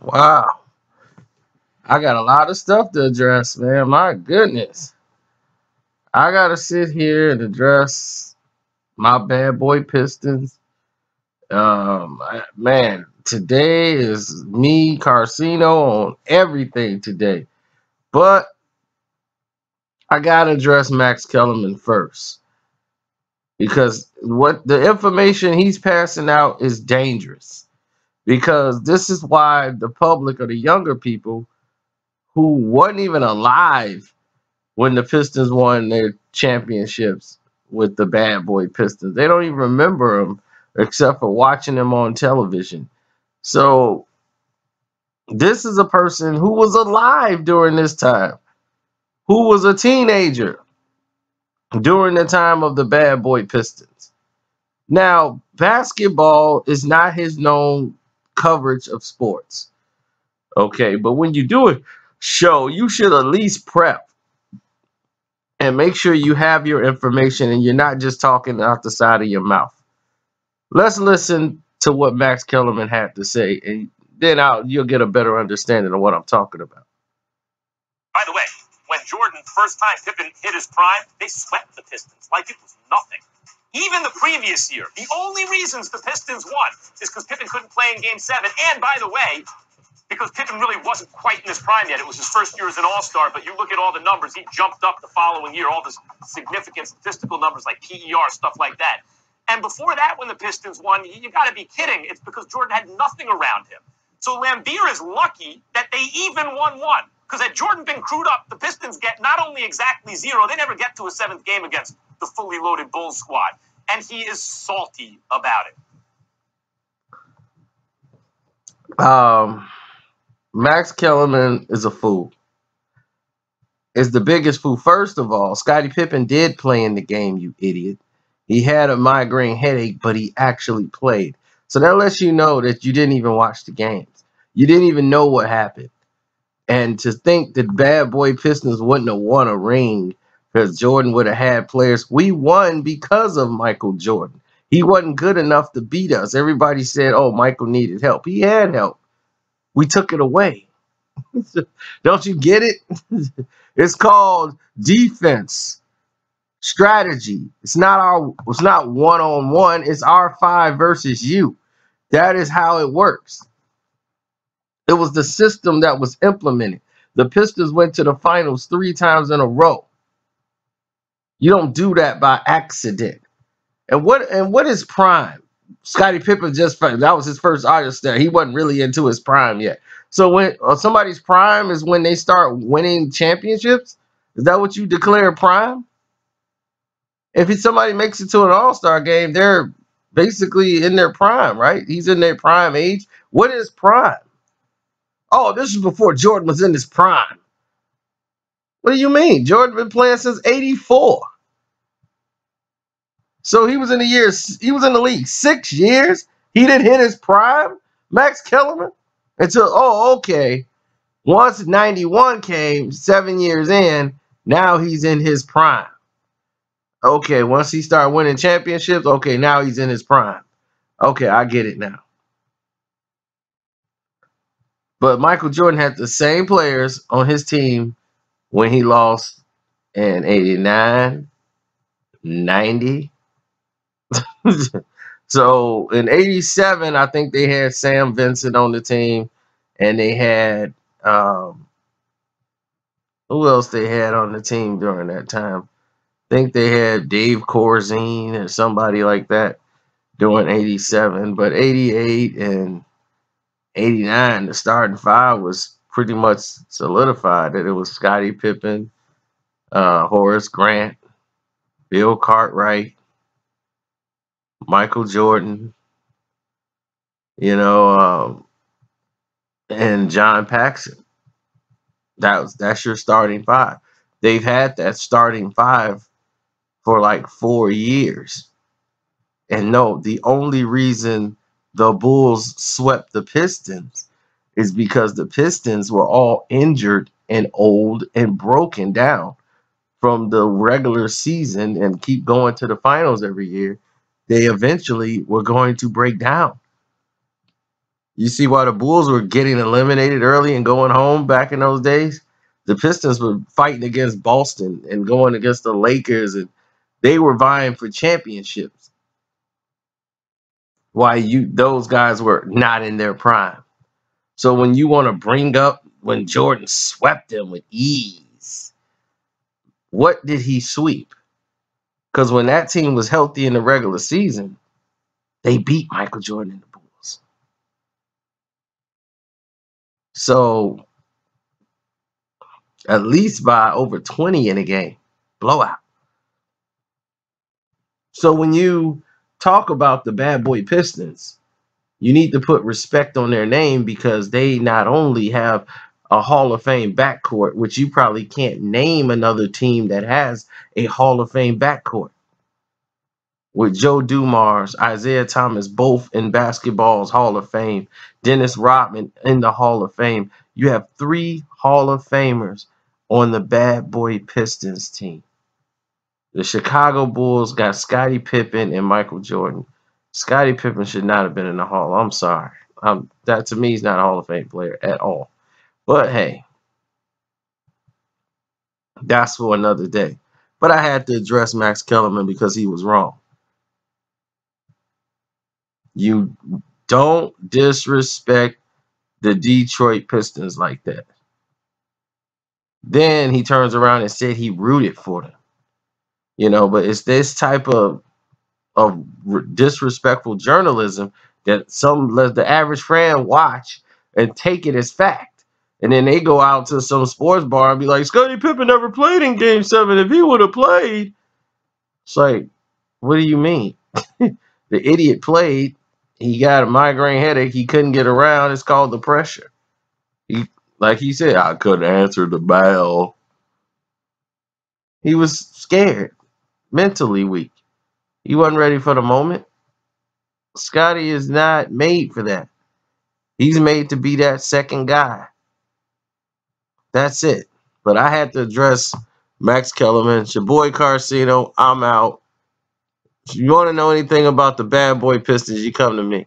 Wow. I got a lot of stuff to address, man. My goodness. I got to sit here and address my bad boy Pistons. Man, today is me, Karceno, on everything today. But I got to address Max Kellerman first because what the information he's passing out is dangerous. Because this is why the public or the younger people who wasn't even alive when the Pistons won their championships with the bad boy Pistons. They don't even remember them except for watching them on television. So this is a person who was alive during this time, who was a teenager during the time of the bad boy Pistons. Now, basketball is not his known coverage of sports. Okay, but when you do a show, you should at least prep and make sure you have your information and you're not just talking out the side of your mouth. Let's listen to what Max Kellerman had to say, and then you'll get a better understanding of what I'm talking about. By the way, when Jordan first time Pippen hit his prime, they swept the Pistons like it was nothing. Even the previous year, the only reasons the Pistons won is because Pippen couldn't play in Game 7. And by the way, because Pippen really wasn't quite in his prime yet. It was his first year as an all-star, but you look at all the numbers, he jumped up the following year, all the significant statistical numbers like PER, stuff like that. And before that, when the Pistons won, you got to be kidding. It's because Jordan had nothing around him. So Lambeer is lucky that they even won one. Because had Jordan been crewed up, the Pistons get not only exactly 0, they never get to a 7th game against the fully loaded Bulls squad. And he is salty about it. Max Kellerman is a fool. Is the biggest fool. First of all, Scottie Pippen did play in the game, you idiot. He had a migraine headache, but he actually played. So that lets you know that you didn't even watch the games. You didn't even know what happened. And to think that bad boy Pistons wouldn't have won a ring because Jordan would have had players. We won because of Michael Jordan. He wasn't good enough to beat us. Everybody said, oh, Michael needed help. He had help. We took it away. Don't you get it? It's called defense strategy. It's not one-on-one. It's our 5 versus you. That is how it works. It was the system that was implemented. The Pistons went to the finals 3 times in a row. You don't do that by accident. And what is prime? Scottie Pippen that was his first artist there. He wasn't really into his prime yet. So when somebody's prime is when they start winning championships, is that what you declare prime? If somebody makes it to an all-star game, they're basically in their prime, right? He's in their prime age. What is prime? Oh, this is before Jordan was in his prime. What do you mean? Jordan been playing since '84. So he was in the league 6 years. He didn't hit his prime, Max Kellerman, until okay. Once '91 came, 7 years in, now he's in his prime. Okay, once he started winning championships, okay, now he's in his prime. Okay, I get it now. But Michael Jordan had the same players on his team when he lost in '89, '90. So in '87, I think they had Sam Vincent on the team, and they had who else they had on the team during that time? I think they had Dave Corzine or somebody like that during '87. But '88 and '89, the starting 5 was pretty much solidified. That it was Scottie Pippen, Horace Grant, Bill Cartwright, Michael Jordan, you know, and John Paxson. That's your starting 5. They've had that starting 5 for like 4 years. And no, the only reason the Bulls swept the Pistons is because the Pistons were all injured and old and broken down from the regular season and keep going to the finals every year. They eventually were going to break down. You see why the Bulls were getting eliminated early and going home back in those days? The Pistons were fighting against Boston and going against the Lakers, and they were vying for championships. Why those guys were not in their prime. So when you want to bring up when Jordan swept them with ease, what did he sweep? Because when that team was healthy in the regular season, they beat Michael Jordan and the Bulls. So at least by over 20 in a game. Blowout. So when you talk about the bad boy Pistons, you need to put respect on their name because they not only have a Hall of Fame backcourt, which you probably can't name another team that has a Hall of Fame backcourt. With Joe Dumars, Isaiah Thomas, both in basketball's Hall of Fame, Dennis Rodman in the Hall of Fame. You have 3 Hall of Famers on the bad boy Pistons team. The Chicago Bulls got Scottie Pippen and Michael Jordan. Scottie Pippen should not have been in the Hall. I'm sorry. That to me is not a Hall of Fame player at all. But hey, that's for another day. But I had to address Max Kellerman because he was wrong. You don't disrespect the Detroit Pistons like that. Then he turns around and said he rooted for them. But it's this type of disrespectful journalism that the average fan watch and take it as fact. And then they go out to some sports bar and be like, Scottie Pippen never played in Game 7. If he would have played. It's like, what do you mean? The idiot played. He got a migraine headache. He couldn't get around. It's called the pressure. Like he said, I couldn't answer the bell. He was scared, mentally weak. He wasn't ready for the moment. Scottie is not made for that. He's made to be that second guy. That's it. But I had to address Max Kellerman. It's your boy Karceno. I'm out. If you want to know anything about the bad boy Pistons, you come to me.